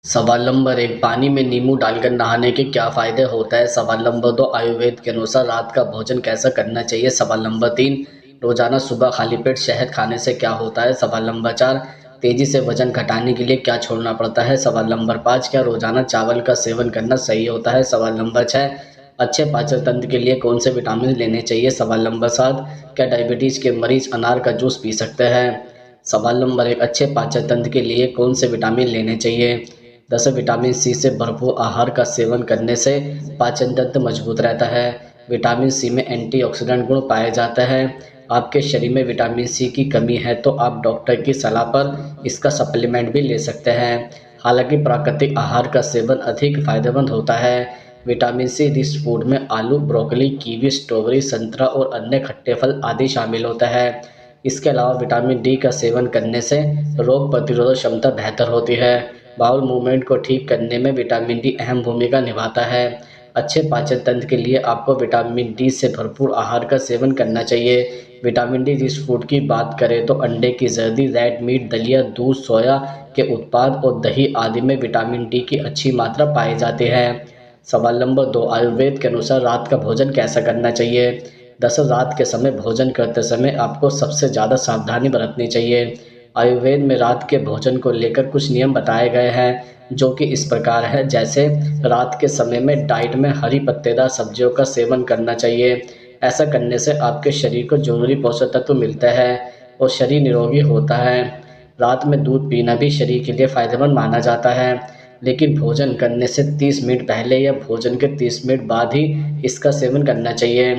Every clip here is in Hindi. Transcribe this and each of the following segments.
सवाल नंबर 1, पानी में नींबू डालकर नहाने के क्या फ़ायदे होता है? सवाल नंबर 2, आयुर्वेद के अनुसार रात का भोजन कैसा करना चाहिए? सवाल नंबर 3, रोज़ाना सुबह खाली पेट शहद खाने से क्या होता है? सवाल नंबर 4, तेज़ी से वज़न घटाने के लिए क्या छोड़ना पड़ता है? सवाल नंबर 5, क्या रोज़ाना चावल का सेवन करना सही होता है? सवाल नंबर 6, अच्छे पाचन तंत्र के लिए कौन से विटामिन लेने चाहिए? सवाल नंबर 7, क्या डायबिटीज़ के मरीज़ अनार का जूस पी सकते हैं? सवाल नंबर 1, अच्छे पाचन तंत्र के लिए कौन से विटामिन लेने चाहिए? दरअसल विटामिन सी से भरपूर आहार का सेवन करने से पाचन तंत्र मजबूत रहता है। विटामिन सी में एंटीऑक्सीडेंट गुण पाया जाता है। आपके शरीर में विटामिन सी की कमी है तो आप डॉक्टर की सलाह पर इसका सप्लीमेंट भी ले सकते हैं। हालांकि प्राकृतिक आहार का सेवन अधिक फायदेमंद होता है। विटामिन सी रिच फूड में आलू, ब्रोकली, कीवी, स्ट्रॉबेरी, संतरा और अन्य खट्टे फल आदि शामिल होता है। इसके अलावा विटामिन डी का सेवन करने से रोग प्रतिरोधक क्षमता बेहतर होती है। बाउल मूवमेंट को ठीक करने में विटामिन डी अहम भूमिका निभाता है। अच्छे पाचन तंत्र के लिए आपको विटामिन डी से भरपूर आहार का सेवन करना चाहिए। विटामिन डी रिच फूड की बात करें तो अंडे की जर्दी, रेड मीट, दलिया, दूध, सोया के उत्पाद और दही आदि में विटामिन डी की अच्छी मात्रा पाई जाती है। सवाल नंबर 2, आयुर्वेद के अनुसार रात का भोजन कैसा करना चाहिए? दरअसल रात के समय भोजन करते समय आपको सबसे ज़्यादा सावधानी बरतनी चाहिए। आयुर्वेद में रात के भोजन को लेकर कुछ नियम बताए गए हैं जो कि इस प्रकार है। जैसे रात के समय में डाइट में हरी पत्तेदार सब्जियों का सेवन करना चाहिए। ऐसा करने से आपके शरीर को जरूरी पोषक तत्व मिलता है और शरीर निरोगी होता है। रात में दूध पीना भी शरीर के लिए फायदेमंद माना जाता है, लेकिन भोजन करने से 30 मिनट पहले या भोजन के 30 मिनट बाद ही इसका सेवन करना चाहिए।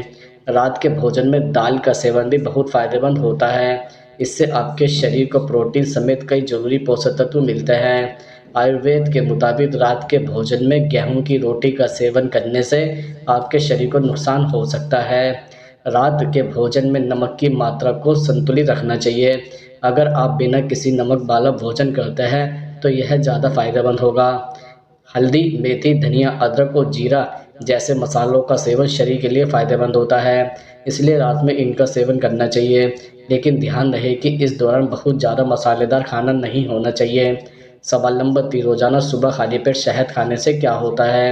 रात के भोजन में दाल का सेवन भी बहुत फायदेमंद होता है। इससे आपके शरीर को प्रोटीन समेत कई जरूरी पोषक तत्व मिलते हैं। आयुर्वेद के मुताबिक रात के भोजन में गेहूं की रोटी का सेवन करने से आपके शरीर को नुकसान हो सकता है। रात के भोजन में नमक की मात्रा को संतुलित रखना चाहिए। अगर आप बिना किसी नमक वाला भोजन करते हैं तो यह ज़्यादा फायदेमंद होगा। हल्दी, मेथी, धनिया, अदरक और जीरा जैसे मसालों का सेवन शरीर के लिए फायदेमंद होता है, इसलिए रात में इनका सेवन करना चाहिए। लेकिन ध्यान रहे कि इस दौरान बहुत ज़्यादा मसालेदार खाना नहीं होना चाहिए। सवाल नंबर 3, रोज़ाना सुबह खाली पेट शहद खाने से क्या होता है?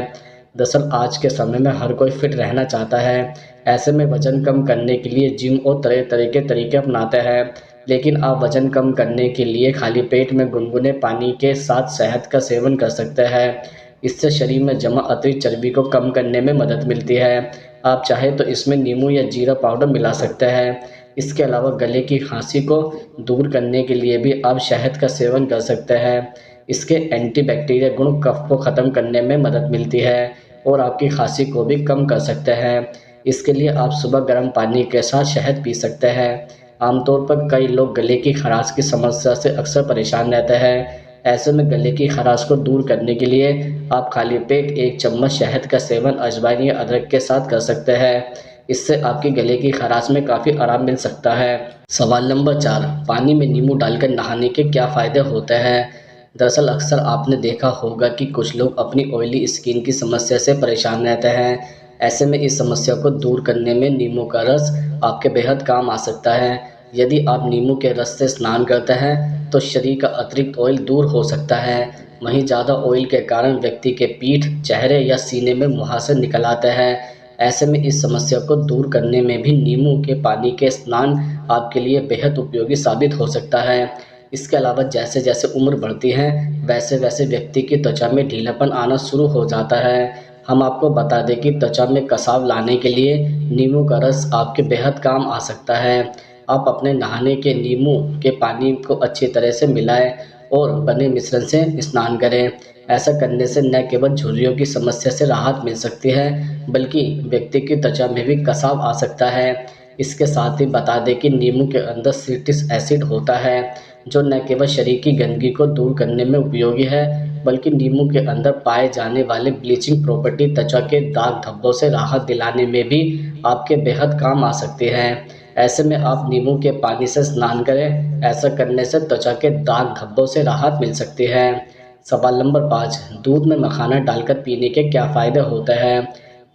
दरअसल आज के समय में हर कोई फिट रहना चाहता है। ऐसे में वजन कम करने के लिए जिम और तरह तरह के तरीके अपनाते हैं। लेकिन आप वजन कम करने के लिए खाली पेट में गुनगुने पानी के साथ शहद का सेवन कर सकते हैं। इससे शरीर में जमा अतिरिक्त चर्बी को कम करने में मदद मिलती है। आप चाहे तो इसमें नींबू या जीरा पाउडर मिला सकते हैं। इसके अलावा गले की खांसी को दूर करने के लिए भी आप शहद का सेवन कर सकते हैं। इसके एंटीबैक्टीरिया गुण कफ को ख़त्म करने में मदद मिलती है और आपकी खांसी को भी कम कर सकते हैं। इसके लिए आप सुबह गर्म पानी के साथ शहद पी सकते हैं। आमतौर पर कई लोग गले की खराश की समस्या से अक्सर परेशान रहते हैं। ऐसे में गले की खराश को दूर करने के लिए आप खाली पेट 1 चम्मच शहद का सेवन अजवाइन या अदरक के साथ कर सकते हैं। इससे आपके गले की खराश में काफ़ी आराम मिल सकता है। सवाल नंबर 4, पानी में नींबू डालकर नहाने के क्या फ़ायदे होते हैं? दरअसल अक्सर आपने देखा होगा कि कुछ लोग अपनी ऑयली स्किन की समस्या से परेशान रहते हैं। ऐसे में इस समस्या को दूर करने में नींबू का रस आपके बेहद काम आ सकता है। यदि आप नींबू के रस से स्नान करते हैं तो शरीर का अतिरिक्त ऑयल दूर हो सकता है। वहीं ज़्यादा ऑयल के कारण व्यक्ति के पीठ, चेहरे या सीने में मुहासे निकल आते हैं। ऐसे में इस समस्या को दूर करने में भी नींबू के पानी के स्नान आपके लिए बेहद उपयोगी साबित हो सकता है। इसके अलावा जैसे जैसे उम्र बढ़ती है वैसे वैसे व्यक्ति की त्वचा में ढीलापन आना शुरू हो जाता है। हम आपको बता दें कि त्वचा में कसाव लाने के लिए नींबू का रस आपके बेहद काम आ सकता है। आप अपने नहाने के नींबू के पानी को अच्छी तरह से मिलाएं और बने मिश्रण से स्नान करें। ऐसा करने से न केवल झुर्रियों की समस्या से राहत मिल सकती है बल्कि व्यक्ति की त्वचा में भी कसाव आ सकता है। इसके साथ ही बता दें कि नींबू के अंदर सिट्रिक एसिड होता है जो न केवल शरीर की गंदगी को दूर करने में उपयोगी है बल्कि नींबू के अंदर पाए जाने वाले ब्लीचिंग प्रॉपर्टी त्वचा के दाग धब्बों से राहत दिलाने में भी आपके बेहद काम आ सकते हैं। ऐसे में आप नींबू के पानी से स्नान करें। ऐसा करने से त्वचा के दाग धब्बों से राहत मिल सकती है। सवाल नंबर 5, दूध में मखाना डालकर पीने के क्या फ़ायदे होते हैं?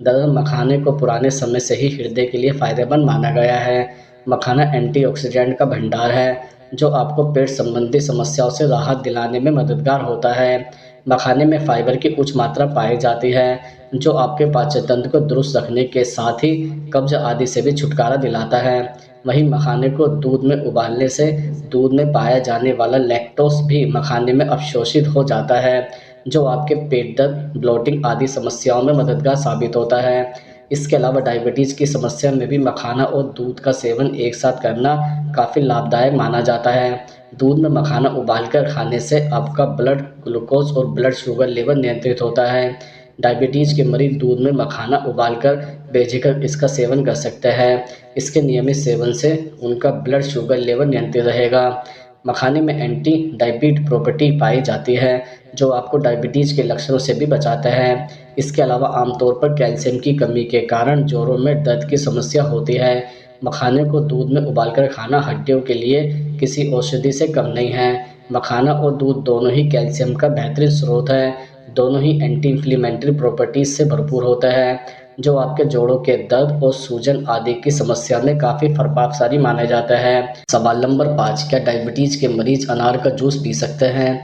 दरअसल मखाने को पुराने समय से ही हृदय के लिए फ़ायदेमंद माना गया है। मखाना एंटीऑक्सीडेंट का भंडार है जो आपको पेट संबंधी समस्याओं से राहत दिलाने में मददगार होता है। मखाने में फाइबर की उच्च मात्रा पाई जाती है, जो आपके पाचन तंत्र को दुरुस्त रखने के साथ ही कब्ज आदि से भी छुटकारा दिलाता है। वहीं मखाने को दूध में उबालने से दूध में पाया जाने वाला लैक्टोस भी मखाने में अवशोषित हो जाता है, जो आपके पेट दर्द, ब्लोटिंग आदि समस्याओं में मददगार साबित होता है। इसके अलावा डायबिटीज़ की समस्या में भी मखाना और दूध का सेवन एक साथ करना काफ़ी लाभदायक माना जाता है। दूध में मखाना उबालकर खाने से आपका ब्लड ग्लूकोज और ब्लड शुगर लेवल नियंत्रित होता है। डायबिटीज़ के मरीज दूध में मखाना उबालकर बेझिझक इसका सेवन कर सकते हैं। इसके नियमित सेवन से उनका ब्लड शुगर लेवल नियंत्रित रहेगा। मखाने में एंटी डायबिट प्रॉपर्टी पाई जाती है, जो आपको डायबिटीज़ के लक्षणों से भी बचाता है। इसके अलावा आमतौर पर कैल्शियम की कमी के कारण जोड़ों में दर्द की समस्या होती है। मखाने को दूध में उबालकर खाना हड्डियों के लिए किसी औषधि से कम नहीं है। मखाना और दूध दोनों ही कैल्शियम का बेहतरीन स्रोत है। दोनों ही एंटी इन्फ्लेमेटरी प्रॉपर्टीज से भरपूर होता है, जो आपके जोड़ों के दर्द और सूजन आदि की समस्या में काफ़ी प्रभावशाली माना जाता है। सवाल नंबर 5, क्या डायबिटीज़ के मरीज अनार का जूस पी सकते हैं?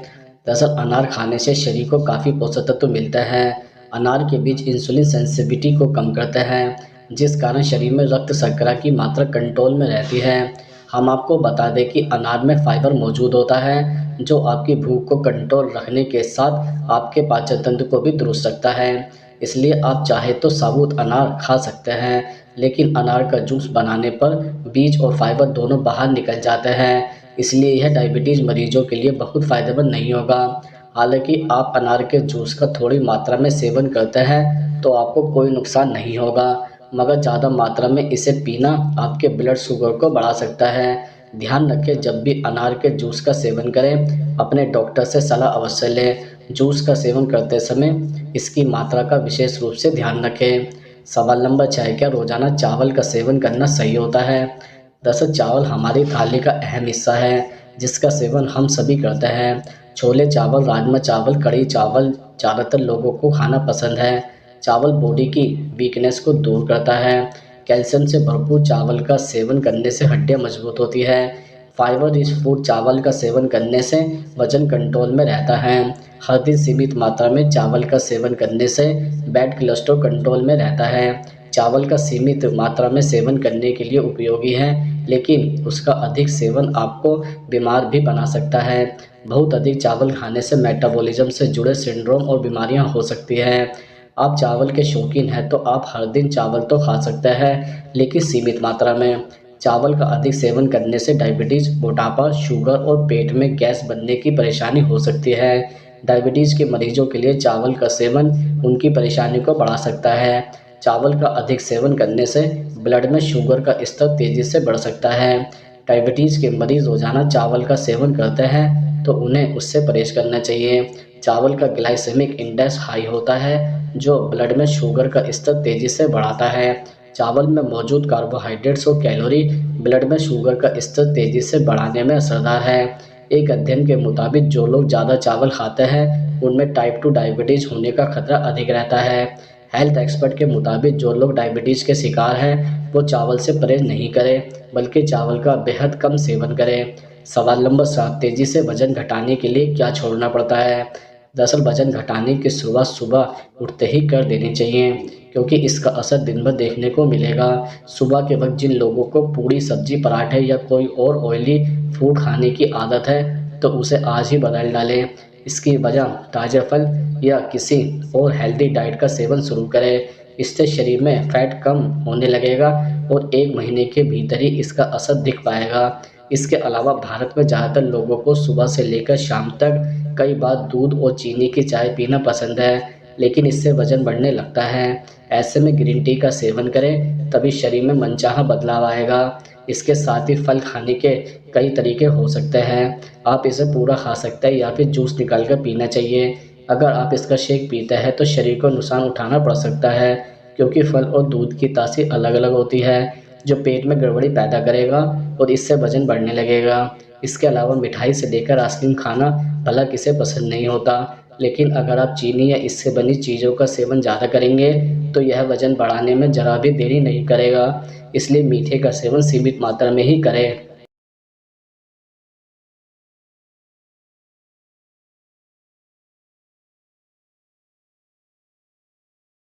दरअसल अनार खाने से शरीर को काफ़ी पोषक तत्व मिलते हैं। अनार के बीज इंसुलिन सेंसिटिविटी को कम करते हैं, जिस कारण शरीर में रक्त शर्करा की मात्रा कंट्रोल में रहती है। हम आपको बता दें कि अनार में फाइबर मौजूद होता है, जो आपकी भूख को कंट्रोल रखने के साथ आपके पाचन तंत्र को भी दुरुस्त रखता है। इसलिए आप चाहे तो साबुत अनार खा सकते हैं, लेकिन अनार का जूस बनाने पर बीज और फाइबर दोनों बाहर निकल जाते हैं। इसलिए यह डायबिटीज़ मरीजों के लिए बहुत फ़ायदेमंद नहीं होगा। हालांकि आप अनार के जूस का थोड़ी मात्रा में सेवन करते हैं तो आपको कोई नुकसान नहीं होगा, मगर ज़्यादा मात्रा में इसे पीना आपके ब्लड शुगर को बढ़ा सकता है। ध्यान रखें, जब भी अनार के जूस का सेवन करें, अपने डॉक्टर से सलाह अवश्य लें। जूस का सेवन करते समय इसकी मात्रा का विशेष रूप से ध्यान रखें। सवाल नंबर 6, क्या रोज़ाना चावल का सेवन करना सही होता है? दरअसल चावल हमारी थाली का अहम हिस्सा है, जिसका सेवन हम सभी करते हैं। छोले चावल, राजमा चावल, कढ़ी चावल ज़्यादातर लोगों को खाना पसंद है। चावल बॉडी की वीकनेस को दूर करता है। कैल्शियम से भरपूर चावल का सेवन करने से हड्डियां मजबूत होती है। फाइबर रिच फूड चावल का सेवन करने से वजन कंट्रोल में रहता है। हर दिन सीमित मात्रा में चावल का सेवन करने से बैड कोलेस्ट्रॉल कंट्रोल में रहता है। चावल का सीमित मात्रा में सेवन करने के लिए उपयोगी है, लेकिन उसका अधिक सेवन आपको बीमार भी बना सकता है। बहुत अधिक चावल खाने से मेटाबॉलिज्म से जुड़े सिंड्रोम और बीमारियां हो सकती हैं। आप चावल के शौकीन हैं तो आप हर दिन चावल तो खा सकते हैं, लेकिन सीमित मात्रा में। चावल का अधिक सेवन करने से डायबिटीज़, मोटापा, शुगर और पेट में गैस बनने की परेशानी हो सकती है। डायबिटीज़ के मरीजों के लिए चावल का सेवन उनकी परेशानी को बढ़ा सकता है। चावल का अधिक सेवन करने से ब्लड में शुगर का स्तर तेज़ी से बढ़ सकता है। डायबिटीज़ के मरीज रोज़ाना चावल का सेवन करते हैं तो उन्हें उससे परहेज करना चाहिए। चावल का ग्लाइसेमिक इंडेक्स हाई होता है, जो ब्लड में शुगर का स्तर तेज़ी से बढ़ाता है। चावल में मौजूद कार्बोहाइड्रेट्स और कैलोरी ब्लड में शुगर का स्तर तेज़ी से बढ़ाने में असरदार है। एक अध्ययन के मुताबिक जो लोग ज़्यादा चावल खाते हैं, उनमें टाइप 2 डायबिटीज़ होने का खतरा अधिक रहता है। हेल्थ एक्सपर्ट के मुताबिक जो लोग डायबिटीज़ के शिकार हैं, वो चावल से परहेज नहीं करें, बल्कि चावल का बेहद कम सेवन करें। सवाल नंबर 7, तेज़ी से वजन घटाने के लिए क्या छोड़ना पड़ता है? दरअसल वजन घटाने की शुरुआत सुबह उठते ही कर देनी चाहिए, क्योंकि इसका असर दिन भर देखने को मिलेगा। सुबह के वक्त जिन लोगों को पूड़ी, सब्जी, पराठे या कोई और ऑयली फूड खाने की आदत है, तो उसे आज ही बदल डालें। इसकी वजह ताज़ा फल या किसी और हेल्दी डाइट का सेवन शुरू करें। इससे शरीर में फैट कम होने लगेगा और 1 महीने के भीतर ही इसका असर दिख पाएगा। इसके अलावा भारत में ज़्यादातर लोगों को सुबह से लेकर शाम तक कई बार दूध और चीनी की चाय पीना पसंद है, लेकिन इससे वजन बढ़ने लगता है। ऐसे में ग्रीन टी का सेवन करें, तभी शरीर में मनचाहा बदलाव आएगा। इसके साथ ही फल खाने के कई तरीके हो सकते हैं। आप इसे पूरा खा सकते हैं या फिर जूस निकाल कर पीना चाहिए। अगर आप इसका शेक पीते हैं तो शरीर को नुकसान उठाना पड़ सकता है, क्योंकि फल और दूध की तासीर अलग अलग होती है, जो पेट में गड़बड़ी पैदा करेगा और इससे वजन बढ़ने लगेगा। इसके अलावा मिठाई से लेकर आइसक्रीम खाना भला किसे पसंद नहीं होता, लेकिन अगर आप चीनी या इससे बनी चीज़ों का सेवन ज़्यादा करेंगे तो यह वजन बढ़ाने में ज़रा भी देरी नहीं करेगा। इसलिए मीठे का सेवन सीमित मात्रा में ही करें।